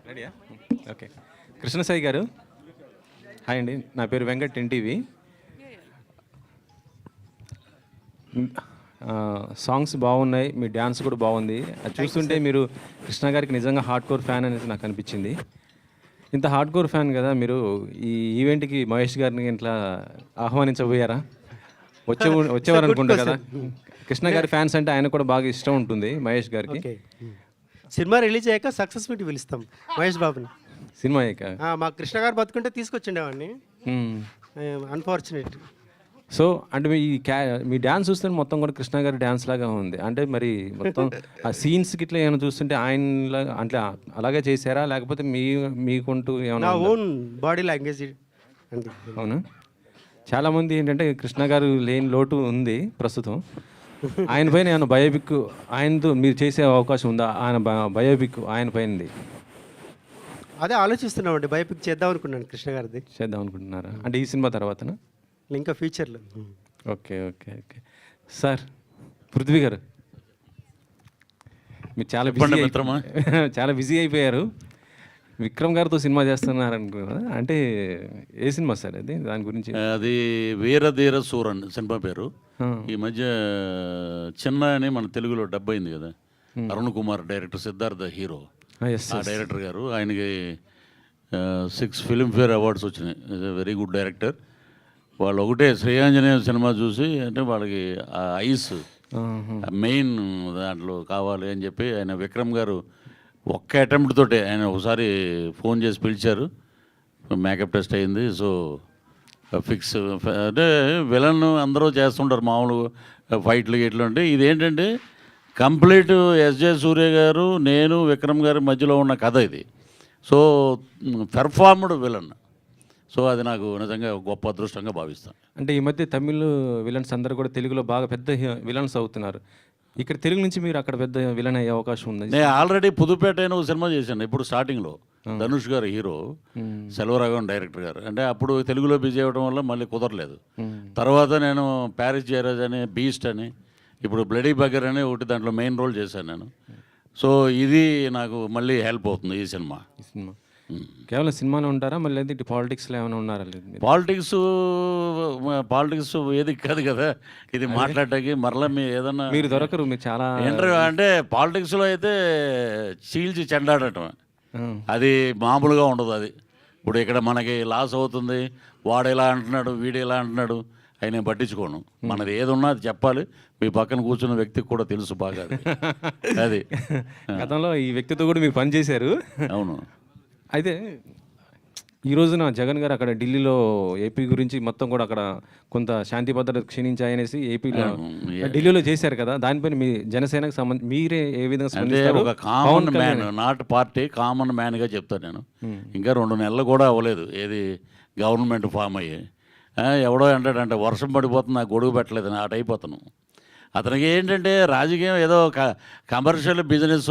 రెడీయా? ఓకే. కృష్ణసాయి గారు హాయ్ అండి, నా పేరు వెంకట్ ఎన్టీవీ. సాంగ్స్ బాగున్నాయి, మీ డ్యాన్స్ కూడా బాగుంది. అది చూస్తుంటే మీరు కృష్ణ గారికి నిజంగా హార్డ్ కోర్ ఫ్యాన్ అనేది నాకు అనిపించింది. ఇంత హార్డ్ కోర్ ఫ్యాన్ కదా మీరు, ఈ ఈవెంట్కి మహేష్ గారిని ఇట్లా ఆహ్వానించబోయారా? వచ్చేవారు అనుకుంటా కదా. కృష్ణ గారి ఫ్యాన్స్ అంటే ఆయన కూడా బాగా ఇష్టం ఉంటుంది మహేష్ గారికి. సినిమా రిలీజ్ అయ్యాక సక్సెస్ మీట్ పిలుస్తాం మహేష్ బాబుని. సినిమా అయ్యాక మా కృష్ణ గారు బతుకుంటే తీసుకొచ్చిండేవాడిని, అన్ఫార్చునేట్. సో అంటే మీ డ్యాన్స్ చూస్తే మొత్తం కూడా కృష్ణ గారి డ్యాన్స్ లాగా ఉంది. అంటే మరి మొత్తం ఆ సీన్స్ గిట్లా ఏమైనా చూస్తుంటే ఆయన అంటే అలాగే చేశారా, లేకపోతే మీకుంటూ ఏమైనా ఓన్ బాడీ లాంగ్వేజ్ అండి? అవునా. చాలామంది ఏంటంటే కృష్ణ గారు లేని లోటు ఉంది ప్రస్తుతం. ఆయన పైన ఏమైనా బయోపిక్ ఆయనతో మీరు చేసే అవకాశం ఉందా? ఆయన బయోపిక్ ఆయన పైనది అదే ఆలోచిస్తున్నామండి, బయోపిక్ చేద్దాం అనుకున్నాను కృష్ణ గారిది. చేద్దాం అనుకుంటున్నారా? అంటే ఈ సినిమా తర్వాతనా? ఇంకా ఫ్యూచర్లో. Okay okay okay. Sir Prithvi గారు, మీరు చాలా బిజీ చాలా బిజీ అయిపోయారు. విక్రమ్ గారితో సినిమా చేస్తున్నారు అనుకున్నా. అంటే ఏ సినిమా సార్ అది? దాని గురించి. అది వీరధీర సూరన్ సినిమా పేరు. ఈ మధ్య చిన్న అని మన తెలుగులో డబ్ అయింది కదా. Arun Kumar director, Siddhartha hero. ఆ డైరెక్టర్ గారు, ఆయనకి 6 ఫిల్మ్ఫేర్ అవార్డ్స్ వచ్చినాయి. Very good director. వాళ్ళు ఒకటే శ్రేయాంజనేయ సినిమా చూసి, అంటే వాళ్ళకి ఆ ఐస్ మెయిన్ దాంట్లో కావాలి అని చెప్పి ఆయన విక్రమ్ గారు ఒక్క అటెంప్ట్ తోటే ఆయన ఒకసారి ఫోన్ చేసి పిలిచారు. మేకప్ టెస్ట్ అయింది. So fix. అంటే విలన్ అందరూ చేస్తుంటారు మామూలు ఫైట్లు గిట్లు. అంటే ఇదేంటంటే కంప్లీట్ ఎస్జే సూర్య గారు, నేను, విక్రమ్ గారి మధ్యలో ఉన్న కథ ఇది. So performed villain. సో అది నాకు నిజంగా గొప్ప అదృష్టంగా భావిస్తాను. అంటే ఈ మధ్య తమిళ్ విలన్స్ అందరూ కూడా తెలుగులో బాగా పెద్ద విలన్స్ అవుతున్నారు. ఇక్కడ తెలుగు నుంచి మీరు అక్కడ పెద్ద విలన్ అయ్యే అవకాశం ఉంది. నేను ఆల్రెడీ పుదుపేట అయిన ఒక సినిమా చేశాను ఇప్పుడు స్టార్టింగ్లో. ధనుష్ గారు హీరో, సెల్వరాఘవన్ డైరెక్టర్ గారు. అంటే అప్పుడు తెలుగులో బిజీ అవ్వడం వల్ల మళ్ళీ కుదరలేదు. తర్వాత నేను ప్యారిస్ జయరాజ్ అని, బీస్ట్ అని, ఇప్పుడు బ్లడీ బగర్ అని ఒకటి దాంట్లో మెయిన్ రోల్ చేశాను నేను. సో ఇది నాకు మళ్ళీ హెల్ప్ అవుతుంది ఈ సినిమా. కేవలం సినిమాలో ఉంటారా, మళ్ళీ ఇటు పాలిటిక్స్లో ఏమైనా ఉన్నారా? పాలిటిక్స్ ఏది కాదు కదా ఇది మాట్లాడటానికి. మరలా మీరు ఏదన్నా మీరు దొరకరు, మీరు చాలా ఇంటర్వ్యూ అంటే పాలిటిక్స్లో అయితే చీల్చి చెండాడటం అది మామూలుగా ఉండదు. అది ఇప్పుడు ఇక్కడ మనకి లాస్ అవుతుంది, వాడు ఎలా అంటున్నాడు, వీడు ఎలా అంటున్నాడు, అవి నేను పట్టించుకోను. మనది ఏది ఉన్నా అది చెప్పాలి. మీ పక్కన కూర్చున్న వ్యక్తికి కూడా తెలుసు బాగా అది. గతంలో ఈ వ్యక్తితో కూడా మీరు పనిచేశారు. అవును. అయితే ఈ రోజున జగన్ గారు అక్కడ ఢిల్లీలో ఏపీ గురించి మొత్తం కూడా అక్కడ కొంత శాంతి భద్రత క్షీణించాయనేసి ఏపీలో ఢిల్లీలో చేశారు కదా. దానిపైన మీ జనసేనకు సంబంధించి మీరే ఏ విధంగా స్పందిస్తారు? ఒక common man, not party, common మ్యాన్గా చెప్తాను నేను. ఇంకా 2 నెలలు కూడా అవ్వలేదు ఏది గవర్నమెంట్ ఫామ్ అయ్యి. ఎవడో అంటాడంటే వర్షం పడిపోతుంది, నాకు గొడుగు పెట్టలేదు, అటు అయిపోతాను. అతనికి ఏంటంటే రాజకీయం ఏదో కమర్షియల్ బిజినెస్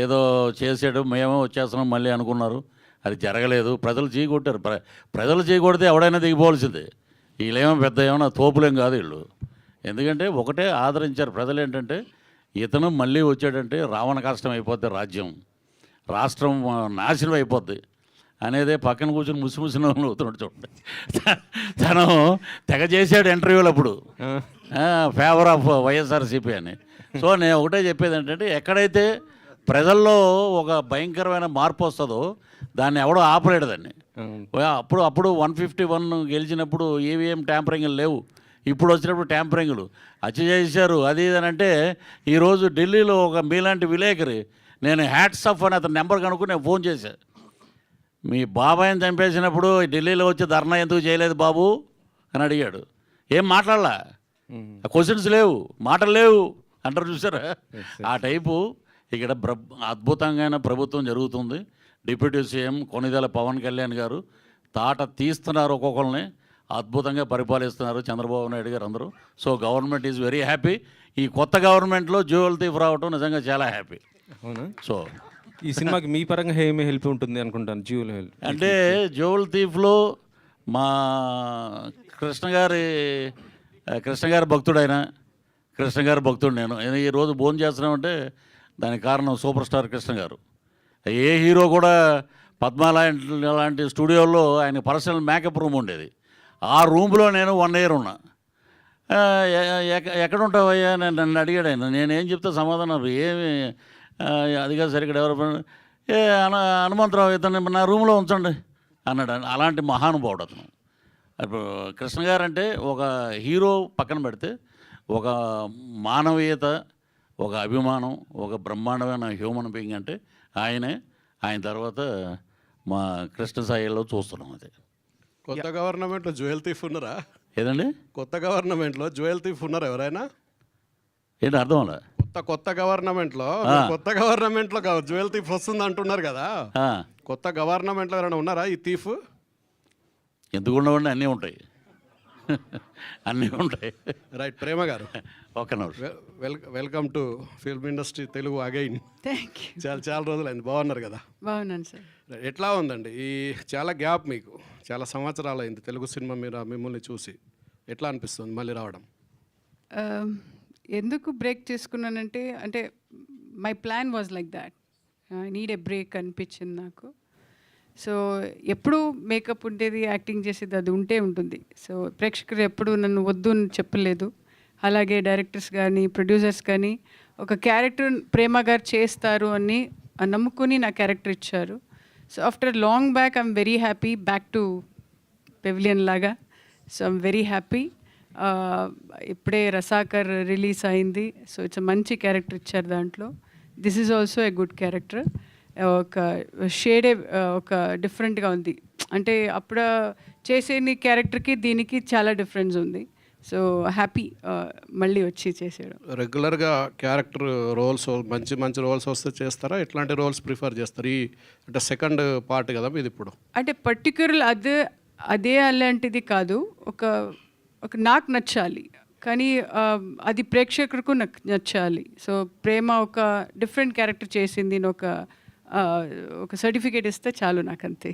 ఏదో చేసాడు, మేమో వచ్చేస్తున్నాం మళ్ళీ అనుకున్నారు. అది జరగలేదు. ప్రజలు చీకొట్టారు. ప్రజలు చీకొడితే ఎవడైనా దిగిపోవాల్సిందే. వీళ్ళేమో పెద్ద ఏమైనా తోపులేం కాదు వీళ్ళు. ఎందుకంటే ఒకటే ఆదరించారు ప్రజలు. ఏంటంటే ఇతను మళ్ళీ వచ్చాడంటే రావణ కష్టం అయిపోద్ది, రాజ్యం, రాష్ట్రం నాశనం అయిపోద్ది అనేదే పక్కన కూర్చొని ముసిముసిన అవుతున్నాడు చూడండి. తను తెగ చేశాడు ఇంటర్వ్యూలు అప్పుడు, ఫేవర్ ఆఫ్ వైఎస్ఆర్సీపీ అని. సో నేను ఒకటే చెప్పేది ఏంటంటే ఎక్కడైతే ప్రజల్లో ఒక భయంకరమైన మార్పు వస్తుందో దాన్ని ఎవడో ఆపలేడు దాన్ని. అప్పుడు 151 గెలిచినప్పుడు ఈవీఎం ట్యాంపరింగ్లు లేవు. ఇప్పుడు వచ్చినప్పుడు ట్యాంపరింగ్లు హత్య చేశారు అది ఇది అని. అంటే ఈరోజు ఢిల్లీలో ఒక మీలాంటి విలేకరి, నేను హ్యాట్స్ ఆఫ్ అని అతని నెంబర్ కనుక్కుని నేను ఫోన్ చేశాను. మీ బాబాయిని చంపేసినప్పుడు ఢిల్లీలో వచ్చి ధర్నా ఎందుకు చేయలేదు బాబు అని అడిగాడు. ఏం మాట్లాడలా, క్వశ్చన్స్ లేవు, మాటలు లేవు అంటారు చూసారా. ఆ టైపు ఇక్కడ అద్భుతంగా ప్రభుత్వం జరుగుతుంది. డిప్యూటీ సీఎం కొనిదెల పవన్ కళ్యాణ్ గారు తాట తీస్తున్నారు, ఒక్కొక్కరిని అద్భుతంగా పరిపాలిస్తున్నారు చంద్రబాబు నాయుడు గారు అందరూ. So government is very happy. ఈ కొత్త గవర్నమెంట్లో జ్యువెల్ థీఫ్ రావటం నిజంగా చాలా హ్యాపీ. అవునా? సో ఈ సినిమాకి మీ పరంగా ఏమి హెల్ప్ ఉంటుంది అనుకుంటాను? జ్యువెల్ హెల్ప్ అంటే జ్యువెల్ థీఫ్లో మా కృష్ణ గారి భక్తుడైన కృష్ణ గారు భక్తుడు నేను ఈరోజు భోజనం చేస్తున్నామంటే దానికి కారణం సూపర్ స్టార్ కృష్ణ గారు. ఏ హీరో కూడా పద్మ లాంటి స్టూడియోల్లో ఆయన పర్సనల్ మేకప్ రూమ్ ఉండేది. ఆ రూమ్లో నేను 1 year ఉన్నా. ఎక్కడ ఉంటావయ్యా నేను నన్ను అడిగాడు ఆయన. నేనేం చెప్తే సమాధానం ఏమి అది కాదు సరిగ్గా డెవలప్మెంట్ హనుమంతరావు ఇతను నా రూమ్లో ఉంచండి అన్నాడు. అలాంటి మహానుభావుడు అతను. ఇప్పుడు కృష్ణ గారు అంటే ఒక హీరో పక్కన పెడితే ఒక మానవీయత, ఒక అభిమానం, ఒక బ్రహ్మాండమైన హ్యూమన్ బీయింగ్ అంటే ఆయనే. ఆయన తర్వాత మా కృష్ణ సాయిలో చూస్తున్నాం. అది కొత్త గవర్నమెంట్లో జ్యువెల్ థీఫ్ ఉన్నారా? ఏదండి కొత్త గవర్నమెంట్లో జ్యువెల్ థీఫ్ ఉన్నారా ఎవరైనా? ఏంటి అర్థం అలా? కొత్త గవర్నమెంట్లో జ్యువెల్ థీఫ్ వస్తుంది అంటున్నారు కదా. కొత్త గవర్నమెంట్లో ఎవరైనా ఉన్నారా ఈ థీఫ్? ఎందుకు ఉండవండి, అన్నీ ఉంటాయి. అన్నీ ఉంటాయి. రైట్. ప్రేమ గారు ఒక్క నిమిషం. Welcome to film industry Telugu again. Thank you. చాలా రోజులైంది. బాగున్నారు కదా? బాగున్నాను సార్. ఎట్లా ఉందండి ఈ చాలా గ్యాప్, మీకు చాలా సంవత్సరాలు అయింది తెలుగు సినిమా మీద మిమ్మల్ని చూసి. ఎట్లా అనిపిస్తుంది మళ్ళీ రావడం? ఎందుకు బ్రేక్ చేసుకున్నానంటే my plan was like that. I need a break అనిపించింది నాకు. సో ఎప్పుడు మేకప్ ఉండేది, యాక్టింగ్ చేసేది అది ఉంటుంది. సో ప్రేక్షకులు ఎప్పుడు నన్ను వద్దు అని చెప్పలేదు. అలాగే డైరెక్టర్స్ కానీ ప్రొడ్యూసర్స్ కానీ ఒక క్యారెక్టర్ ప్రేమ గారు చేస్తారు అని నమ్ముకుని నా క్యారెక్టర్ ఇచ్చారు. So after long back I'm very happy back to pavilion లాగా. So I'm very happy. ఇప్పుడే రసాకర్ రిలీజ్ అయింది. సో ఇట్స్ మంచి క్యారెక్టర్ ఇచ్చారు దాంట్లో. This is also a good character. ఒక షేడే ఒక డిఫరెంట్గా ఉంది. అంటే అప్పుడు చేసే క్యారెక్టర్కి దీనికి చాలా డిఫరెన్స్ ఉంది. సో హ్యాపీ మళ్ళీ వచ్చి చేసేయడం. రెగ్యులర్గా క్యారెక్టర్ రోల్స్ మంచి మంచి రోల్స్ వస్తే చేస్తారా? ఎట్లాంటి రోల్స్ ప్రిఫర్ చేస్తారు? ఈ అంటే సెకండ్ పార్ట్ కదా మీది ఇప్పుడు. అంటే పర్టిక్యులర్ అదే అలాంటిది కాదు. ఒక నాకు నచ్చాలి కానీ అది ప్రేక్షకులకు నచ్చాలి. సో ప్రేమ ఒక డిఫరెంట్ క్యారెక్టర్ చేసింది అని ఒక సర్టిఫికేట్ ఇస్తే చాలు నాకు, అంతే.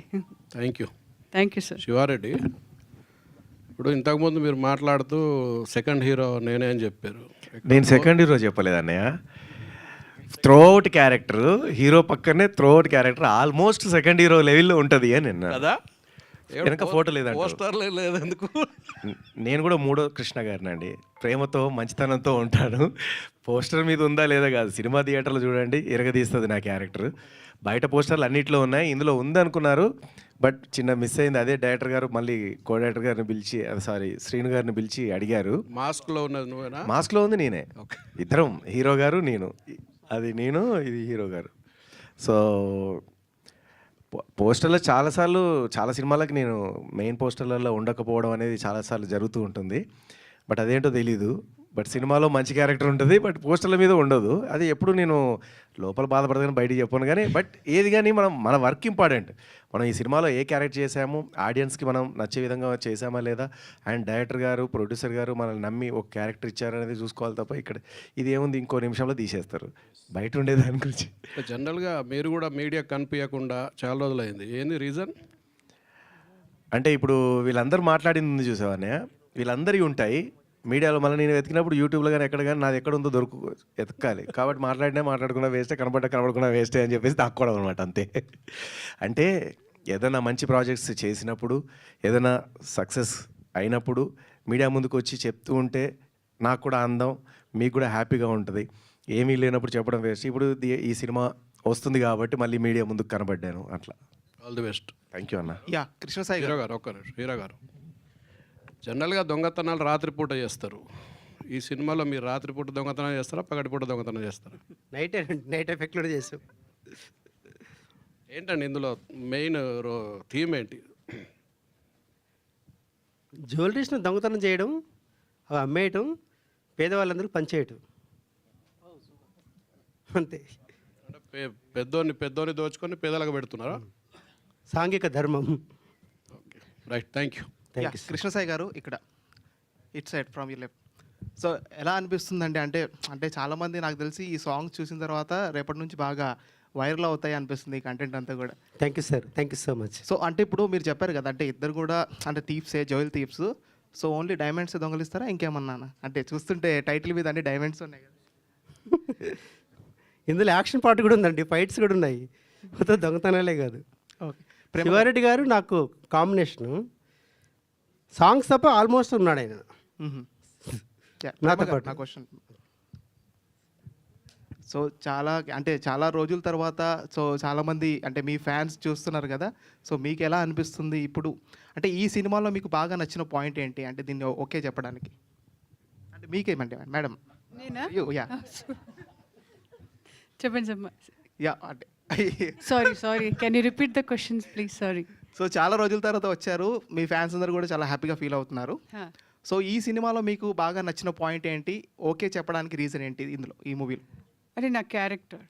Thank you. Thank you sir. Siva Reddy, ఇప్పుడు ఇంతకుముందు మీరు మాట్లాడుతూ సెకండ్ హీరో నేనే అని చెప్పారు. నేను సెకండ్ హీరో చెప్పలేదు అన్నయ్య. త్రోఅవుట్ క్యారెక్టర్, హీరో పక్కనే throughout character almost second hero లెవెల్లో ఉంటుంది అని నిన్న కదా. వెనక ఫోటో లేదంట. పోస్టర్ లేదు ఎందుకు? నేను కూడా 3వ కృష్ణ గారినండి. ప్రేమతో మంచితనంతో ఉంటాను. పోస్టర్ మీద ఉందా లేదా కాదు, సినిమా థియేటర్లో చూడండి ఇరగదీస్తుంది నా క్యారెక్టర్. బయట పోస్టర్లు అన్నింటిలో ఉన్నాయి, ఇందులో ఉందనుకున్నారు బట్ చిన్న మిస్ అయింది. అదే డైరెక్టర్ గారు మళ్ళీ కో డైరెక్టర్ గారిని పిలిచి శ్రీను గారిని పిలిచి అడిగారు. మాస్క్లో ఉన్నది నువ్వేనా? మాస్క్లో ఉంది నేనే. ఇద్దరం, హీరో గారు నేను. అది నేను, ఇది హీరో గారు. సో పోస్టర్లో చాలా సినిమాలకి నేను మెయిన్ పోస్టర్లలో ఉండకపోవడం అనేది చాలాసార్లు జరుగుతూ ఉంటుంది. బట్ అదేంటో తెలీదు. బట్ సినిమాలో మంచి క్యారెక్టర్ ఉంటుంది బట్ పోస్టర్ల మీద ఉండదు. అది ఎప్పుడు నేను లోపల బాధపడదని బయటికి చెప్పాను. కానీ బట్ ఏది కానీ మన వర్క్ ఇంపార్టెంట్. మనం ఈ సినిమాలో ఏ క్యారెక్టర్ చేసాము, ఆడియన్స్కి మనం నచ్చే విధంగా చేసామా లేదా, అండ్ డైరెక్టర్ గారు ప్రొడ్యూసర్ గారు మనల్ని నమ్మి ఒక క్యారెక్టర్ ఇచ్చారనేది చూసుకోవాలి తప్ప ఇక్కడ ఇది ఏముంది ఇంకో నిమిషంలో తీసేస్తారు. బయట ఉండే దాని గురించి జనరల్గా మీరు కూడా మీడియా కనిపించకుండా చాలా రోజులైంది. ఏంది రీజన్? అంటే ఇప్పుడు వీళ్ళందరూ మాట్లాడింది చూసావనే, వీళ్ళందరివి ఉంటాయి మీడియాలో. మళ్ళీ నేను వెతికినప్పుడు యూట్యూబ్లో కానీ ఎక్కడ కానీ నాది ఎక్కడ ఉందో ఎతకాలి. కాబట్టి మాట్లాడుకున్నా వేస్టే, కనపడకుండా వేస్టే అని చెప్పేసి దాక్కోవడం అనమాట, అంతే. అంటే ఏదైనా మంచి ప్రాజెక్ట్స్ చేసినప్పుడు, ఏదైనా సక్సెస్ అయినప్పుడు మీడియా ముందుకు వచ్చి చెప్తూ ఉంటే నాకు కూడా అందం, మీకు కూడా హ్యాపీగా ఉంటుంది. ఏమీ లేనప్పుడు చెప్పడం వేస్ట్. ఇప్పుడు ఈ సినిమా వస్తుంది కాబట్టి మళ్ళీ మీడియా ముందుకు కనబడ్డాను, అట్లా. All the best. Thank you అన్న. యా కృష్ణ సాయి హీరో గారు, ఒక్క నిమిషం. హీరో గారు, జనరల్గా దొంగతనాలు రాత్రిపూట చేస్తారు. ఈ సినిమాలో మీరు రాత్రిపూట దొంగతనం చేస్తారా, పగటిపూట దొంగతనం చేస్తారా? నైట్ ఎఫెక్ట్లో చేసాం. ఏంటండి ఇందులో మెయిన్ థీమ్ ఏంటి? జ్యువెలరీస్ను దొంగతనం చేయడం, అవి అమ్మేయటం, పేదవాళ్ళందరికీ పంచేయటం, అంతే. అంటే పెద్దోని దోచుకొని పేదలకు పెడుతున్నారా? సాంఘిక ధర్మం. Okay, right. Thank you. Yeah Krishna Sai garu, ఇక్కడ it side from your left. So ఎలా అనిపిస్తుందండి? అంటే చాలామంది నాకు తెలిసి ఈ సాంగ్ చూసిన తర్వాత రేపటి నుంచి బాగా వైరల్ అవుతాయి అనిపిస్తుంది ఈ కంటెంట్ అంతా కూడా. Thank you sir, thank you so much. So అంటే ఇప్పుడు మీరు చెప్పారు కదా, అంటే ఇద్దరు కూడా అంటే థీప్సే, jewel thieves. So only diamonds దొంగలిస్తారా ఇంకేమన్నా? అంటే చూస్తుంటే టైటిల్ మీద అన్ని డైమండ్స్ ఉన్నాయి కదా. ఇందులో యాక్షన్ పార్ట్ కూడా ఉందండి, ఫైట్స్ కూడా ఉన్నాయి, మొత్తం దొంగతనాలే కాదు. ఓకే. శివారెడ్డి గారు నాకు కాంబినేషను, సాంగ్స్ తప్ప ఆల్మోస్ట్ ఉన్నాడు ఆయన నాతో పాటు. నా క్వశ్చన్, సో చాలా రోజుల తర్వాత సో చాలామంది అంటే మీ ఫ్యాన్స్ చూస్తున్నారు కదా, సో మీకు ఎలా అనిపిస్తుంది ఇప్పుడు? అంటే ఈ సినిమాలో మీకు బాగా నచ్చిన పాయింట్ ఏంటి, అంటే దీన్ని ఓకే చెప్పడానికి? అంటే మీకేమంటే మేడం? నేనా? యా చెప్పండి. యా అంటే sorry can you repeat the questions please? Sorry. So చాలా రోజుల తర్వాత వచ్చారు, మీ ఫ్యాన్స్ అందరూ కూడా చాలా హ్యాపీగా ఫీల్ అవుతున్నారు. సో ఈ సినిమాలో మీకు బాగా నచ్చిన పాయింట్ ఏంటి, ఓకే చెప్పడానికి రీజన్ ఏంటి ఇందులో, ఈ మూవీలో? అంటే నా క్యారెక్టర్,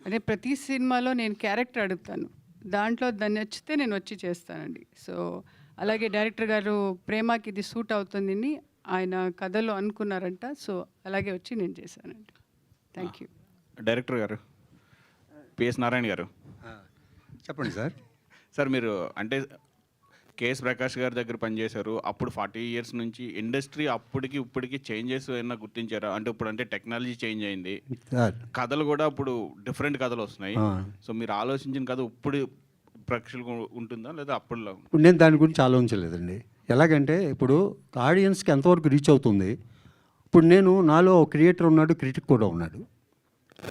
అంటే ప్రతి సినిమాలో నేను క్యారెక్టర్ అడుగుతాను, దాంట్లో దాన్ని నచ్చితే నేను వచ్చి చేస్తానండి. సో అలాగే డైరెక్టర్ గారు ప్రేమకి ఇది సూట్ అవుతుందని ఆయన కథలో అనుకున్నారంట, సో అలాగే వచ్చి నేను చేశానండి. Thank you. డైరెక్టర్ గారు పిఎస్ నారాయణ గారు, చెప్పండి సార్. సార్ మీరు అంటే కేఎస్ ప్రకాష్ గారి దగ్గర పనిచేశారు, అప్పుడు 40 years నుంచి ఇండస్ట్రీ అప్పటికి ఇప్పటికి చేంజెస్ ఏమైనా గుర్తించారా? అంటే ఇప్పుడు అంటే టెక్నాలజీ చేంజ్ అయింది, సార్ కథలు కూడా ఇప్పుడు డిఫరెంట్ కథలు వస్తున్నాయి. సో మీరు ఆలోచించిన కథ ఇప్పుడు ప్రేక్షకులకు ఉంటుందా లేదా అప్పుడులో? ఇప్పుడు నేను దాని గురించి ఆలోచించలేదండి. ఎలాగంటే ఇప్పుడు ఆడియన్స్కి ఎంతవరకు రీచ్ అవుతుంది. ఇప్పుడు నాలో క్రియేటర్ ఉన్నాడు, క్రిటిక్ కూడా ఉన్నాడు.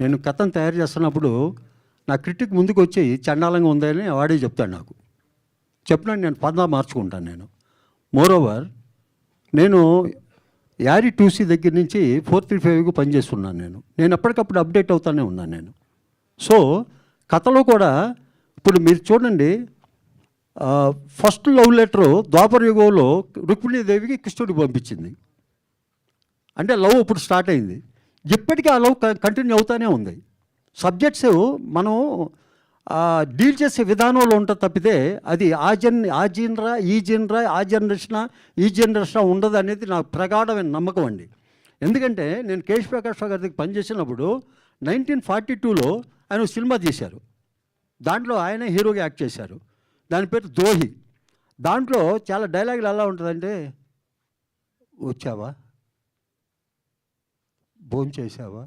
నేను కథను తయారు చేస్తున్నప్పుడు నా క్రిటిక్ ముందుకు వచ్చి చండాలంగా ఉందని వాడే చెప్తాడు నాకు. చెప్పినాడు, నేను పదా మార్చుకుంటాను. నేను మోరోవర్ నేను యారీ 2C దగ్గర నుంచి 435కు పనిచేస్తున్నాను. నేను ఎప్పటికప్పుడు అప్డేట్ అవుతానే ఉన్నాను నేను. సో కథలో కూడా ఇప్పుడు మీరు చూడండి, ఫస్ట్ లవ్ లెటరు ద్వాపర యుగంలో రుక్మిణీదేవికి కృష్ణుడికి పంపించింది. అంటే లవ్ ఇప్పుడు స్టార్ట్ అయింది, ఇప్పటికీ ఆ లవ్ కంటిన్యూ అవుతూనే ఉంది. సబ్జెక్ట్స్ మనం డీల్ చేసే విధానంలో ఉంటుంది తప్పితే అది ఆ జనరా ఆ జనరేషన్ ఉండదు అనేది నాకు ప్రగాఢమైన నమ్మకం అండి. ఎందుకంటే నేను కేఎస్ ప్రకాష్ గారి దగ్గర పనిచేసినప్పుడు 1942లో ఆయన సినిమా తీశారు, దాంట్లో ఆయన హీరోగా యాక్ట్ చేశారు, దాని పేరు ద్రోహి. దాంట్లో చాలా డైలాగులు ఎలా ఉంటుందంటే, వచ్చావా, భోంచేసావా,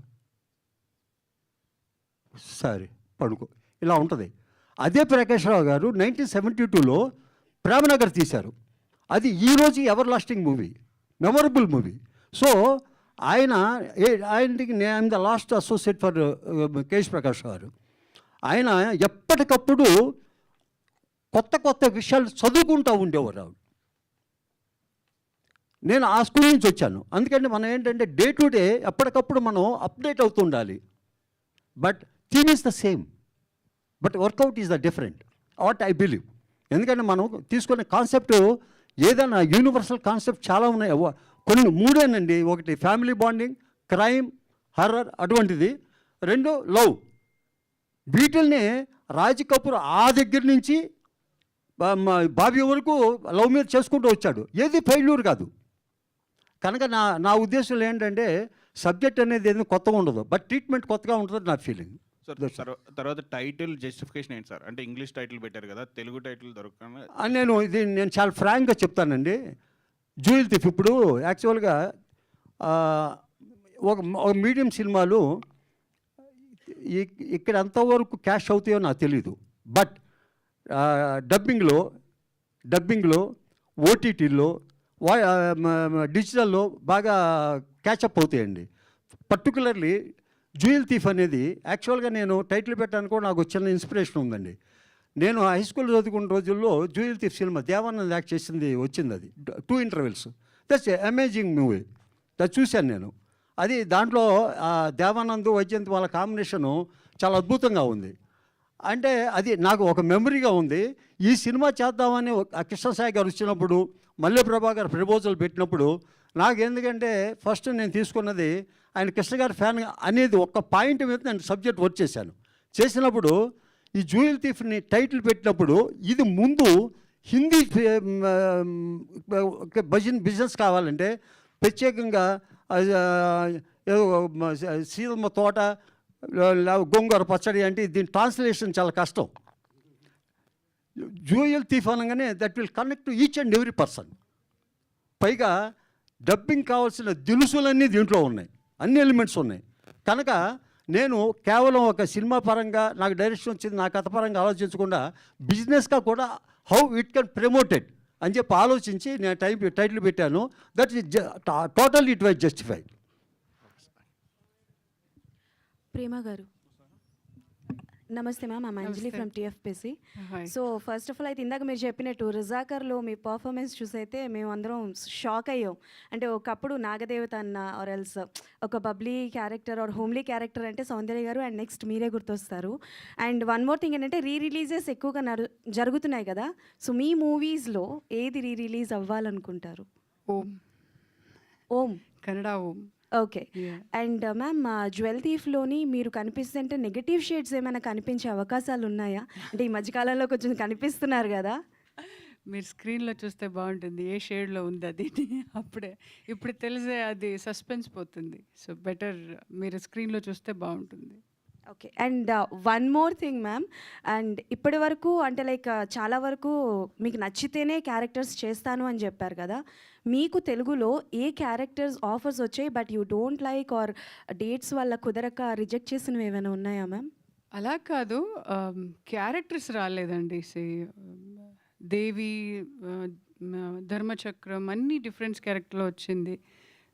సరే పడుకో, ఇలా ఉంటుంది. అదే ప్రకాష్ రావు గారు 1972లో ప్రేమనగర్ తీశారు, అది ఈరోజు ever lasting movie, memorable movie. So ఆయనకి నేను the last associate for KS Prakash గారు. ఆయన ఎప్పటికప్పుడు కొత్త విషయాలు చదువుకుంటూ ఉండేవారు. నేను ఆ స్కూల్ నుంచి వచ్చాను, అందుకని మనం ఏంటంటే డే టు డే ఎప్పటికప్పుడు మనం అప్డేట్ అవుతుండాలి. But theme is the same, but workout is the different, what I believe. ఎందుకంటే మనం తీసుకునే కాన్సెప్ట్ ఏదైనా యూనివర్సల్ కాన్సెప్ట్ చాలా ఉన్నాయి, కొన్ని మూడేనండి. ఒకటి ఫ్యామిలీ బాండింగ్, క్రైమ్, హర్రర్ అటువంటిది, రెండు లవ్. వీటిల్ని రాజ్ కపూర్ ఆ దగ్గర నుంచి బాబీ వరకు లవ్ మీద చేసుకుంటూ వచ్చాడు, ఏది ఫెయిల్యూర్ కాదు. కనుక నా ఉద్దేశంలో ఏంటంటే సబ్జెక్ట్ అనేది ఏదో కొత్తగా ఉండదు, బట్ ట్రీట్మెంట్ కొత్తగా ఉంటుంది నా ఫీలింగ్. సార్ తర్వాత టైటిల్ జస్టిఫికేషన్ ఏంటి సార్? అంటే ఇంగ్లీష్ టైటిల్ పెట్టారు కదా, తెలుగు టైటిల్ దొరకకుండా. నేను చాలా ఫ్రాంక్గా చెప్తానండి. జూయిల్ థీఫ్ ఇప్పుడు యాక్చువల్గా ఒక మీడియం సినిమాలు ఇక్కడ ఎంతవరకు క్యాష్ అవుతాయో నాకు తెలీదు, బట్ డబ్బింగ్లో ఓటీటీలో డిజిటల్లో బాగా క్యాచప్ అవుతాయండి. పర్టికులర్లీ జూయిల్ థీఫ్ అనేది యాక్చువల్గా నేను టైటిల్ పెట్టడానికి కూడా నాకు చిన్న ఇన్స్పిరేషన్ ఉందండి. నేను హై స్కూల్ చదువుకున్న రోజుల్లో జూయిల్ థీఫ్ సినిమా దేవానంద్ యాక్ట్ చేసింది వచ్చింది, అది 2 intervals. దట్స్ అమేజింగ్ మూవీ, అది చూశాను నేను. అది దాంట్లో దేవానంద్ వైజయంత్ వాళ్ళ కాంబినేషను చాలా అద్భుతంగా ఉంది. అంటే అది నాకు ఒక మెమరీగా ఉంది. ఈ సినిమా చేద్దామని కృష్ణసాయి గారు వచ్చినప్పుడు, మల్లె ప్రభాకర్ ప్రపోజల్ పెట్టినప్పుడు నాకు ఎందుకంటే ఫస్ట్ నేను తీసుకున్నది ఆయన కృష్ణ గారి ఫ్యాన్ అనేది ఒక పాయింట్ మీద నేను సబ్జెక్ట్ వర్క్ చేసినప్పుడు ఈ జూయిల్ థీఫ్ని టైటిల్ పెట్టినప్పుడు ఇది ముందు హిందీ బిజినెస్ కావాలంటే ప్రత్యేకంగా ఏదో సీతమ్మ తోట, గోంగూర పచ్చడి అంటే దీని ట్రాన్స్లేషన్ చాలా కష్టం. జూయిల్ థీఫ్ అనగానే that will connect to each and every person. పైగా డబ్బింగ్ కావాల్సిన దినుసులన్నీ దీంట్లో ఉన్నాయి, అన్ని ఎలిమెంట్స్ ఉన్నాయి. కనుక నేను కేవలం ఒక సినిమా పరంగా నాకు డైరెక్షన్ వచ్చింది, నా కథ పరంగా ఆలోచించకుండా బిజినెస్గా కూడా హౌ ఇట్ కెన్ ప్రమోటెడ్ అని చెప్పి ఆలోచించి నేను టైటిల్ పెట్టాను. That is total it was justified. Prema garu నమస్తే ma'am, I'm Anjali from TFPC. So first of all అయితే ఇందాక మీరు చెప్పినట్టు రిజాకర్లో మీ పర్ఫార్మెన్స్ చూసైతే మేము అందరం షాక్ అయ్యాం. అంటే ఒకప్పుడు నాగదేవత అన్న ఆర్ ఎల్స్ ఒక bubbly character or homely character అంటే సౌందర్య గారు అండ్ నెక్స్ట్ మీరే గుర్తొస్తారు. అండ్ వన్ మోర్ థింగ్ ఏంటంటే రిలీజెస్ ఎక్కువగా జరుగుతున్నాయి కదా, సో మీ మూవీస్లో ఏది రిలీజ్ అవ్వాలనుకుంటారు? Om Kannada Om. Okay. And ma'am jewel థీఫ్లోని మీరు కనిపిస్తుంటే నెగటివ్ షేడ్స్ ఏమైనా కనిపించే అవకాశాలు ఉన్నాయా? అంటే ఈ మధ్యకాలంలో కొంచెం కనిపిస్తున్నారు కదా. మీరు స్క్రీన్లో చూస్తే బాగుంటుంది ఏ షేడ్లో ఉంది అది అప్పుడే ఇప్పుడు తెలిసే అది సస్పెన్స్ పోతుంది. సో బెటర్ మీరు స్క్రీన్లో చూస్తే బాగుంటుంది. Okay. And one more thing ma'am, and ఇప్పటి వరకు అంటే లైక్ చాలా వరకు మీకు నచ్చితేనే క్యారెక్టర్స్ చేస్తాను అని చెప్పారు కదా, మీకు తెలుగులో ఏ క్యారెక్టర్స్ ఆఫర్స్ వచ్చాయి but you don't like or dates వల్ల కుదరక రిజెక్ట్ చేసినవి ఏమైనా ఉన్నాయా మ్యామ్? అలా కాదు, క్యారెక్టర్స్ రాలేదండి. దేవి, ధర్మచక్రం అన్నీ డిఫరెంట్ క్యారెక్టర్లో వచ్చింది.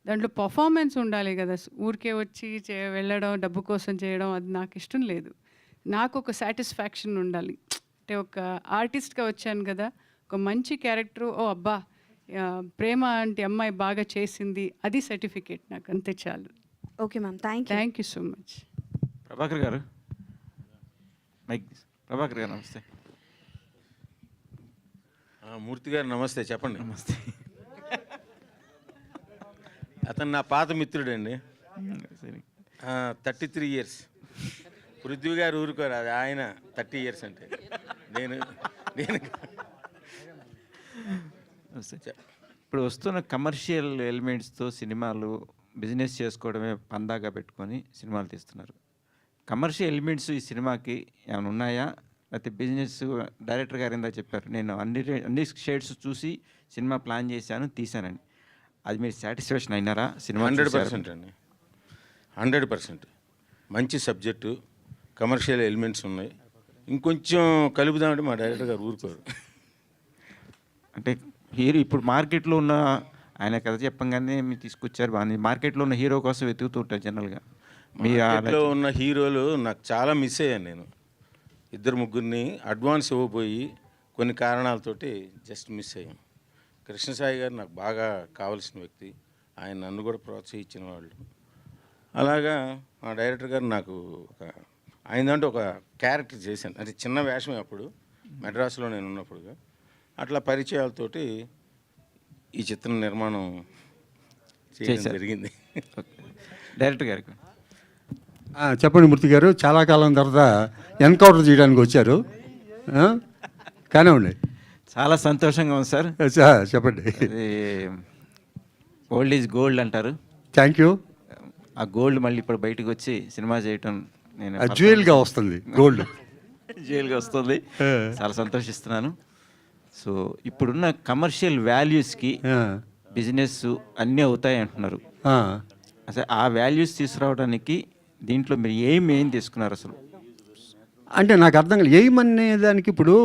దాంట్లో పర్ఫార్మెన్స్ ఉండాలి కదా, ఊరికే వచ్చి వెళ్ళడం డబ్బు కోసం చేయడం అది నాకు ఇష్టం లేదు. నాకు ఒక సాటిస్ఫాక్షన్ ఉండాలి. అంటే ఒక ఆర్టిస్ట్గా వచ్చాను కదా, ఒక మంచి క్యారెక్టర్, ఓ అబ్బా ప్రేమ అంటే అమ్మాయి బాగా చేసింది, అది సర్టిఫికేట్ నాకు, అంతే చాలు. Okay ma'am, thank you so much. Prabhakar గారు, ప్రభాకర్ గారు నమస్తే. మూర్తి గారు నమస్తే, చెప్పండి. నమస్తే. అతను నా పాత మిత్రుడండి, 33 years. పృథ్వీ గారు ఊరుకోరు, అది ఆయన 30 years అంటే నేను ఇప్పుడు వస్తున్న కమర్షియల్ ఎలిమెంట్స్తో సినిమాలు బిజినెస్ చేసుకోవడమే పందాగా పెట్టుకొని సినిమాలు తీస్తున్నారు. కమర్షియల్ ఎలిమెంట్స్ ఈ సినిమాకి ఏమైనా ఉన్నాయా, లేకపోతే బిజినెస్? డైరెక్టర్ గారు ఇందా చెప్పారు, నేను అన్ని షేడ్స్ చూసి సినిమా ప్లాన్ చేశాను, తీశానని. అది మీరు సాటిస్ఫాక్షన్ అయినారా? సినిమా 100% అండి, 100%. మంచి సబ్జెక్టు, కమర్షియల్ ఎలిమెంట్స్ ఉన్నాయి, ఇంకొంచెం కలుపుదామంటే మా డైరెక్టర్ గారు ఊరుకోరు. అంటే హీరో ఇప్పుడు మార్కెట్లో ఉన్న ఆయన కథ చెప్పంగానే మీరు తీసుకొచ్చారు బాగా. మార్కెట్లో ఉన్న హీరో కోసం వెతుకుతూ ఉంటారు జనరల్గా. మార్కెట్లో ఉన్న హీరోలు నాకు చాలా మిస్ అయ్యాను. నేను 2-3 అడ్వాన్స్ ఇవ్వబోయి కొన్ని కారణాలతోటి జస్ట్ మిస్ అయ్యాను. కృష్ణసాయి గారు నాకు బాగా కావాల్సిన వ్యక్తి, ఆయన నన్ను కూడా ప్రోత్సహించిన వాళ్ళు. అలాగా మా డైరెక్టర్ గారు నాకు ఆయన దాంట్లో ఒక క్యారెక్టర్ చేశాను, అది చిన్న వేషమే అప్పుడు మెడ్రాస్లో నేను ఉన్నప్పుడుగా. అట్లా పరిచయాలతోటి ఈ చిత్రం నిర్మాణం చేయడం జరిగింది. డైరెక్టర్ గారికి చెప్పండి మూర్తి గారు, చాలా కాలం తర్వాత ఎన్కౌంటర్ చేయడానికి వచ్చారు, కానివ్వండి. చాలా సంతోషంగా ఉంది సార్. చెప్పండి. ఓల్డ్ ఈజ్ గోల్డ్ అంటారు. Thank you. ఆ గోల్డ్ మళ్ళీ ఇప్పుడు బయటకు వచ్చి సినిమా చేయటం నేను జ్యువెల్గా వస్తుంది, గోల్డ్ జ్యువెల్గా వస్తుంది. చాలా సంతోషిస్తున్నాను. సో ఇప్పుడున్న కమర్షియల్ వాల్యూస్కి బిజినెస్ అన్నీ అవుతాయి అంటున్నారు. అసలు ఆ వాల్యూస్ తీసుకురావడానికి దీంట్లో మీరు ఏం తీసుకున్నారు అసలు? అంటే నాకు అర్థం కాలేదు ఎయిమ్ అనే దానికి. ఇప్పుడు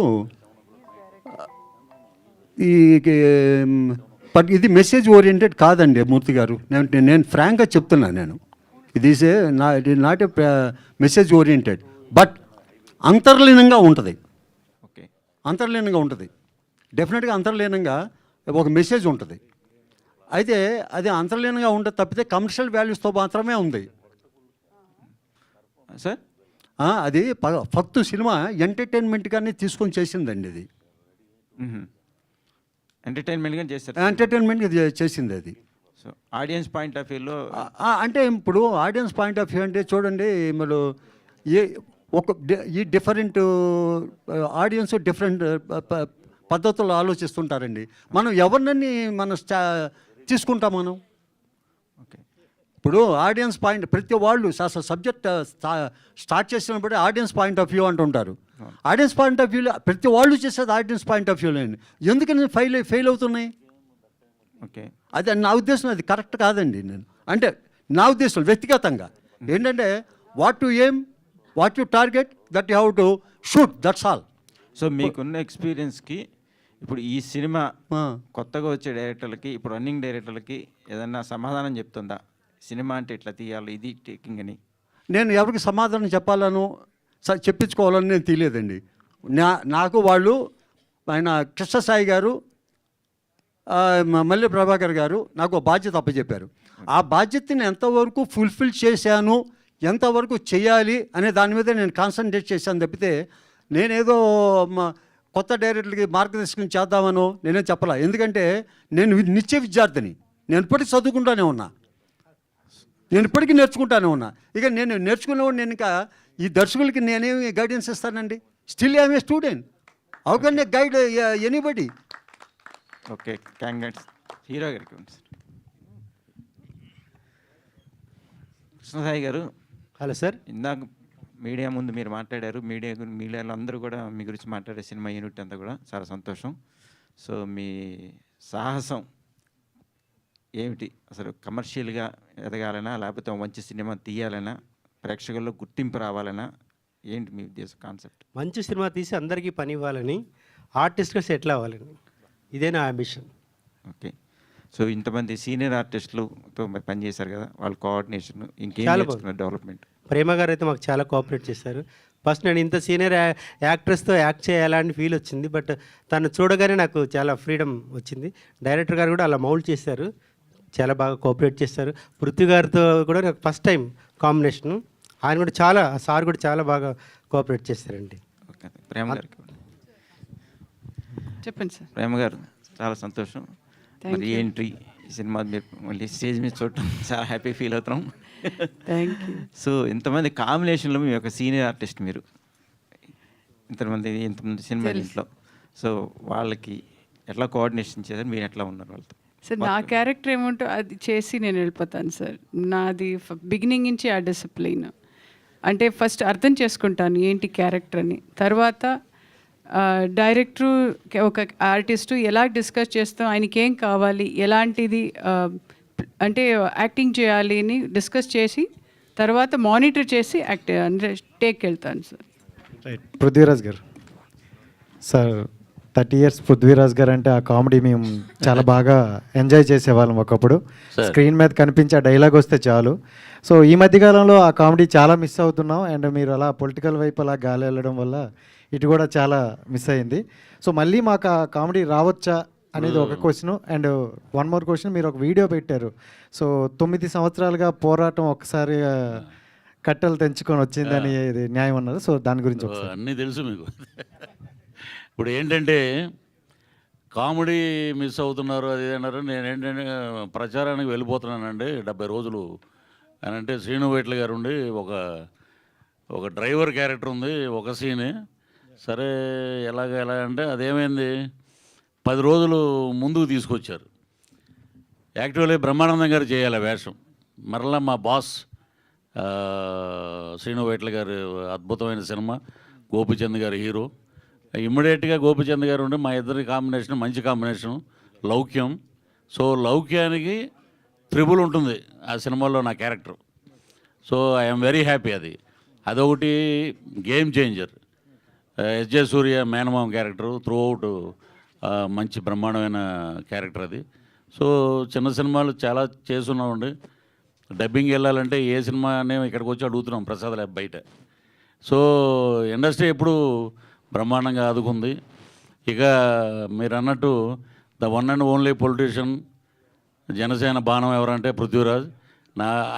ఇది మెసేజ్ ఓరియంటెడ్ కాదండి మూర్తి గారు, నేను ఫ్రాంక్గా చెప్తున్నాను. నేను ఇది not a message oriented, but అంతర్లీనంగా ఉంటుంది. ఓకే, అంతర్లీనంగా ఉంటుంది, డెఫినెట్గా అంతర్లీనంగా ఒక మెసేజ్ ఉంటుంది. అయితే అది అంతర్లీనంగా ఉంటుంది తప్పితే కమర్షియల్ వాల్యూస్తో మాత్రమే ఉంది సార్. అది ఫక్తు సినిమా ఎంటర్టైన్మెంట్గానే తీసుకొని చేసిందండి. ఇది ఎంటర్టైన్మెంట్గా చేస్తారు, ఎంటర్టైన్మెంట్గా చేసింది అది. సో ఆడియన్స్ పాయింట్ ఆఫ్ వ్యూలో అంటే ఇప్పుడు ఆడియన్స్ పాయింట్ ఆఫ్ వ్యూ అంటే చూడండి, మరి ఈ డిఫరెంట్ ఆడియన్స్ డిఫరెంట్ పద్ధతుల్లో ఆలోచిస్తుంటారండి. మనం ఎవరినని మనం తీసుకుంటాం మనం. ఓకే, ఇప్పుడు ఆడియన్స్ పాయింట్ ప్రతి వాళ్ళు సబ్జెక్ట్ స్టార్ట్ చేసినప్పుడు ఆడియన్స్ పాయింట్ ఆఫ్ వ్యూ అంటుంటారు. ఆడియన్స్ పాయింట్ ఆఫ్ వ్యూలో ప్రతి వాళ్ళు చేసేది ఆడియన్స్ పాయింట్ ఆఫ్ వ్యూలో. ఎందుకని ఫెయిల్ అవుతున్నాయి? ఓకే. అది నా ఉద్దేశం, అది కరెక్ట్ కాదండి. నేను అంటే నా ఉద్దేశం వ్యక్తిగతంగా ఏంటంటే what to aim, what you target, that you have to shoot, that's all. So మీకున్న ఎక్స్పీరియన్స్కి ఇప్పుడు ఈ సినిమా కొత్తగా వచ్చే డైరెక్టర్లకి, ఇప్పుడు రన్నింగ్ డైరెక్టర్లకి ఏదన్నా సమాధానం చెప్తుందా? సినిమా అంటే ఇట్లా తీయాలి, ఇది టేకింగ్ అని. నేను ఎవరికి సమాధానం చెప్పాలను చెప్పించుకోవాలని నేను తీయలేదండి. నాకు వాళ్ళు ఆయన కృష్ణసాయి గారు, మల్లె ప్రభాకర్ గారు నాకు బాధ్యత అప్పచెప్పారు. ఆ బాధ్యతని ఎంతవరకు ఫుల్ఫిల్ చేశాను, ఎంతవరకు చేయాలి అనే దాని మీద నేను కాన్సన్ట్రేట్ చేశాను తప్పితే నేనేదో కొత్త డైరెక్టర్లకి మార్గదర్శకం చేద్దామనో నేనేం చెప్పాల. ఎందుకంటే నేను నిత్య విద్యార్థిని, నేను ఇప్పటికీ చదువుకుంటానే ఉన్నా, నేను ఇప్పటికీ నేర్చుకుంటానే ఉన్నా. ఇక నేను నేర్చుకునేవాడు, నేను ఇంకా ఈ దర్శకులకి నేనేమి గైడెన్స్ ఇస్తానండి? Still I'm a student, how can A guide anybody? Okay, candidates hero గారికి ఉంది సార్. కృష్ణసాయి గారు, హలో సార్. ఇందాక మీడియా ముందు మీరు మాట్లాడారు, మీడియాలో అందరూ కూడా మీ గురించి మాట్లాడే సినిమా యూనిట్ అంతా కూడా చాలా సంతోషం. సో మీ సాహసం ఏమిటి? అసలు కమర్షియల్గా ఎదగాలనా, లేకపోతే మంచి సినిమా తీయాలనా, ప్రేక్షకుల్లో గుర్తింపు రావాలనా, ఏంటి మీ ఉద్దేశం, కాన్సెప్ట్? మంచి సినిమా తీసి అందరికీ పని ఇవ్వాలని, ఆర్టిస్ట్గా సెటిల్ అవ్వాలని, ఇదే నా అంబిషన్. ఓకే. సో ఇంతమంది సీనియర్ ఆర్టిస్టులతో పనిచేశారు కదా, వాళ్ళ కోఆర్డినేషన్ ఇంకేం నేర్చుకున్నారు డెవలప్మెంట్? ప్రేమ గారు అయితే మాకు చాలా కోఆపరేట్ చేశారు. ఫస్ట్ నేను ఇంత సీనియర్ యాక్ట్రెస్తో యాక్ట్ చేయాలని ఫీల్ వచ్చింది, బట్ తను చూడగానే నాకు చాలా ఫ్రీడమ్ వచ్చింది. డైరెక్టర్ గారు కూడా అలా మౌల్డ్ చేశారు, చాలా బాగా కోఆపరేట్ చేశారు. పృథ్వీ గారితో కూడా నాకు ఫస్ట్ టైం కాంబినేషను, ఆయన కూడా చాలా, సార్ కూడా చాలా బాగా కోఆపరేట్ చేశారండి. ఓకే. ప్రేమ గారికి చెప్పండి సార్. ప్రేమ గారు, చాలా సంతోషం. మరి ఏంటి ఈ సినిమా మీరు మళ్ళీ స్టేజ్ మీద చూడటం చాలా హ్యాపీ ఫీల్ అవుతున్నాం. Thank you. సో ఇంతమంది కాంబినేషన్లో మీ ఒక సీనియర్ ఆర్టిస్ట్ మీరు, ఇంతమంది సినిమా ఇంట్లో, సో వాళ్ళకి ఎట్లా కోఆర్డినేషన్ చేశారు, మీరు ఎట్లా ఉన్నారు వాళ్ళతో? సార్ నా క్యారెక్టర్ ఏముంటో అది చేసి నేను వెళ్ళిపోతాను సార్. నాది బిగినింగ్ నుంచి ఆ డిసిప్లిన్. అంటే ఫస్ట్ అర్థం చేసుకుంటాను ఏంటి క్యారెక్టర్ అని, తర్వాత డైరెక్టరు ఒక ఆర్టిస్టు ఎలా డిస్కస్ చేస్తాం, ఆయనకి ఏం కావాలి, ఎలాంటిది అంటే యాక్టింగ్ చేయాలి అని డిస్కస్ చేసి తర్వాత మానిటర్ చేసి టేక్ వెళ్తాను సార్. రైట్. పృథ్వీరాజ్ గారు సార్, 30 years పృథ్వీరాజ్ గారు అంటే ఆ కామెడీ మేము చాలా బాగా ఎంజాయ్ చేసేవాళ్ళం ఒకప్పుడు. స్క్రీన్ మీద కనిపించే డైలాగ్ వస్తే చాలు. సో ఈ మధ్యకాలంలో ఆ కామెడీ చాలా మిస్ అవుతున్నాం. అండ్ మీరు అలా పొలిటికల్ వైపు అలా గాలి వెళ్ళడం వల్ల ఇటు కూడా చాలా మిస్ అయింది. సో మళ్ళీ మాకు ఆ కామెడీ రావచ్చా అనేది ఒక question. And one more question, మీరు ఒక వీడియో పెట్టారు. సో 9 సంవత్సరాలుగా పోరాటం ఒకసారి కట్టెలు తెంచుకొని వచ్చిందని ఇది న్యాయం అన్నారు. సో దాని గురించి ఒకసారి. అన్నీ తెలుసు మీకు. ఇప్పుడు ఏంటంటే కామెడీ మిస్ అవుతున్నారు అది అన్నారు. నేను ఏంటంటే ప్రచారానికి వెళ్ళిపోతున్నానండి 70 రోజులు అని అంటే శ్రీను వైట్ల గారు ఉండి ఒక డ్రైవర్ క్యారెక్టర్ ఉంది, ఒక సీన్. సరే ఎలా అంటే అదేమైంది, 10 రోజులు ముందుకు తీసుకొచ్చారు. యాక్చువల్లీ బ్రహ్మానందం గారు చేయాలి వేషం. మరలా మా బాస్ శ్రీను వైట్ల గారు అద్భుతమైన సినిమా, గోపిచంద్ గారు హీరో. ఇమ్మీడియట్గా గోపిచంద్ గారు ఉండి మా ఇద్దరి కాంబినేషన్ మంచి కాంబినేషన్, లౌక్యం. సో లౌక్యానికి ట్రిబుల్ ఉంటుంది ఆ సినిమాలో నా character. So I'm very happy. అదొకటి గేమ్ చేంజర్. ఎస్జే సూర్య మేనమామ క్యారెక్టరు త్రూ అవుట్ మంచి బ్రహ్మాండమైన క్యారెక్టర్ అది. సో చిన్న సినిమాలు చాలా చేస్తున్నామండి. డబ్బింగ్ వెళ్ళాలంటే ఏ సినిమా అనే ఇక్కడికి వచ్చి అడుగుతున్నాం ప్రసాద్ ల్యాబ్ బయట. సో ఇండస్ట్రీ ఎప్పుడు బ్రహ్మాండంగా ఆదుకుంది. ఇక మీరు అన్నట్టు the one and only politician Janasena బాణం ఎవరంటే పృథ్వీరాజ్.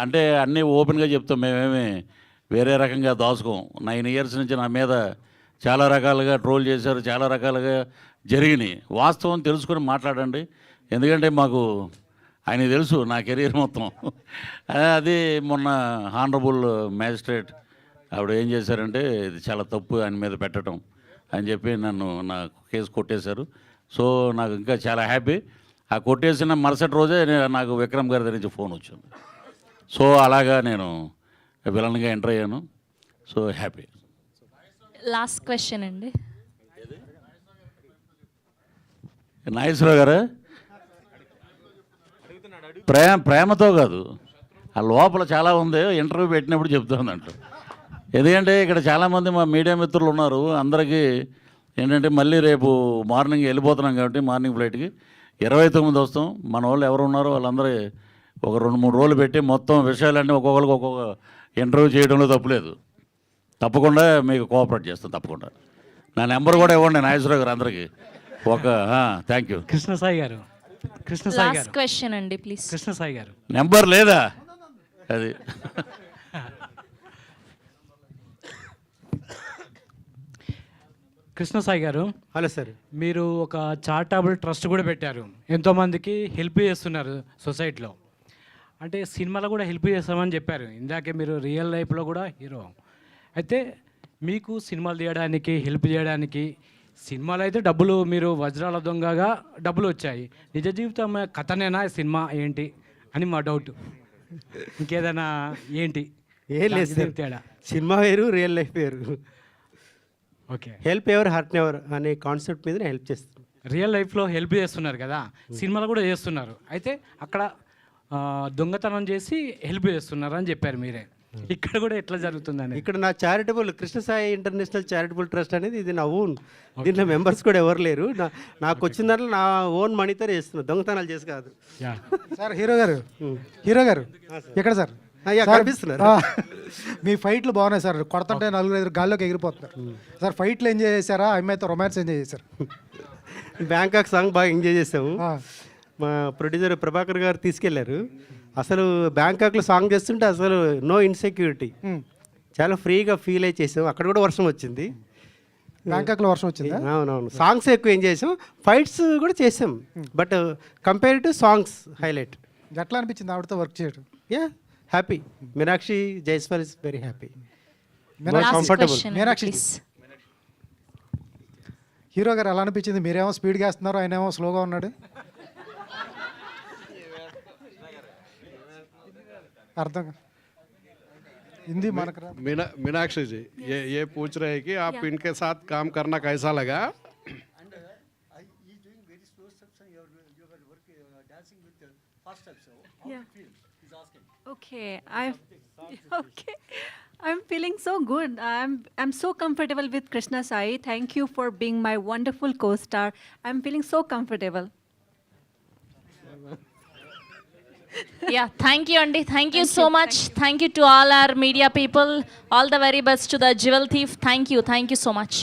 అంటే అన్నీ ఓపెన్గా చెప్తాం, మేమేమి వేరే రకంగా దాచుకోం. 9 years నుంచి నా మీద చాలా రకాలుగా ట్రోల్ చేశారు, చాలా రకాలుగా జరిగినాయి. వాస్తవం తెలుసుకొని మాట్లాడండి. ఎందుకంటే మాకు ఆయన తెలుసు నా కెరీర్ మొత్తం. అది మొన్న హానరబుల్ మ్యాజిస్ట్రేట్ ఆవిడ ఏం చేశారంటే ఇది చాలా తప్పు ఆయన మీద పెట్టడం అని చెప్పి నా కేసు కొట్టేశారు. సో నాకు ఇంకా చాలా హ్యాపీ. ఆ కొట్టేసిన మరుసటి రోజే నాకు విక్రమ్ గారి దగ్గర నుంచి ఫోన్ వచ్చింది. సో అలాగా నేను విలన్గా ఎంటర్ అయ్యాను. So happy. లాస్ట్ క్వశ్చన్ అండి. నాగేశ్వరరావు గారు ప్రేమతో కాదు, ఆ లోపల చాలా ఉంది, ఇంటర్వ్యూ పెట్టినప్పుడు చెప్తుందంట. ఎందుకంటే ఇక్కడ చాలామంది మా మీడియా మిత్రులు ఉన్నారు, అందరికీ ఏంటంటే మళ్ళీ రేపు మార్నింగ్ వెళ్ళిపోతున్నాం కాబట్టి మార్నింగ్ ఫ్లైట్కి 29 వస్తాం. మన వాళ్ళు ఎవరు ఉన్నారో వాళ్ళందరూ ఒక 2-3 రోజులు పెట్టి మొత్తం విషయాలన్నీ ఒక్కొక్కరికి ఒక్కొక్క ఇంటర్వ్యూ చేయడంలో తప్పులేదు. తప్పకుండా మీకు కోఆపరేట్ చేస్తాం తప్పకుండా. నా నెంబర్ కూడా ఇవ్వండి నాగేశ్వరరావు గారు అందరికీ. ఒక thank you. Krishnasai garu, last question అండి ప్లీజ్. కృష్ణసాయి గారు నెంబర్ లేదా అది? కృష్ణసాయి గారు, హలో సార్. మీరు ఒక చారిటబుల్ ట్రస్ట్ కూడా పెట్టారు, ఎంతోమందికి హెల్ప్ చేస్తున్నారు సొసైటీలో. అంటే సినిమాలో కూడా హెల్ప్ చేస్తామని చెప్పారు ఇందాకే, మీరు రియల్ లైఫ్లో కూడా హీరో. అయితే మీకు సినిమాలు తీయడానికి హెల్ప్ చేయడానికి, సినిమాలో అయితే డబ్బులు మీరు వజ్రాల దొంగగా డబ్బులు వచ్చాయి, నిజ జీవితం కథనేనా సినిమా ఏంటి అని మా డౌట్. ఇంకేదైనా ఏంటి? ఏం లేదు సార్, తేడా? సినిమా వేరు, రియల్ లైఫ్ వేరు. Okay, help ever hurt ever అనే కాన్సెప్ట్ మీద హెల్ప్ చేస్తాను. రియల్ లైఫ్లో హెల్ప్ చేస్తున్నారు కదా, సినిమాలో కూడా చేస్తున్నారు. అయితే అక్కడ దొంగతనం చేసి హెల్ప్ చేస్తున్నారు అని చెప్పారు మీరే. ఇక్కడ కూడా ఎట్లా జరుగుతుందని? ఇక్కడ నా charitable Krishnasai international charitable trust అనేది ఇది నా ఓన్. దీంట్లో మెంబర్స్ కూడా ఎవరు లేరు. నాకు వచ్చిన దాంట్లో నా ఓన్ మనీతో చేస్తున్నా, దొంగతనాలు చేసి కాదు. సార్ హీరో గారు, హీరో గారు ఎక్కడ సార్? కనిపిస్తున్నారు. మీ ఫైట్లు బాగున్నాయి సార్, కొడుతుంటే 4-5 గాల్లోకి ఎగిరిపోతున్నారు సార్. ఫైట్లు ఎంజాయ్ చేశారా, అమ్మాయితో రొమాన్స్ ఎంజాయ్ చేశారు? బ్యాంకాక్ సాంగ్ బాగా ఎంజాయ్ చేసాము. మా ప్రొడ్యూసర్ ప్రభాకర్ గారు తీసుకెళ్లారు. అసలు బ్యాంకాక్లో సాంగ్ చేస్తుంటే అసలు నో ఇన్సెక్యూరిటీ, చాలా ఫ్రీగా ఫీల్ అయి చేసాం. అక్కడ కూడా వర్షం వచ్చింది, బ్యాంకాక్లో వర్షం వచ్చింది. అవునవును, సాంగ్స్ ఎక్కువ ఎంజాయ్ చేసాం, ఫైట్స్ కూడా చేసాం. But compare to songs highlight. ఎట్లా అనిపించింది ఆవిడతో వర్క్ చేయడం? Yeah, happy. Meenakshi Jaiswal is very happy, comfortable. Meenakshi hero గారు ఎలా అనిపించింది? మీరేమో స్పీడ్గా వేస్తున్నారు, ఆయన ఏమో స్లోగా ఉన్నాడు. అర్థం हिंदी मीनाक्षी जी, ये पूछ रहे हैं कि आप इनके साथ काम करना कैसा लगा? Okay, I'm feeling so good. I'm so comfortable with Krishna Sai. Thank you for being my wonderful co-star. I'm feeling so comfortable. Yeah, thank you Andy, thank you so much. Thank you to all our media people. All the very best to the Jewel Thief. Thank you so much.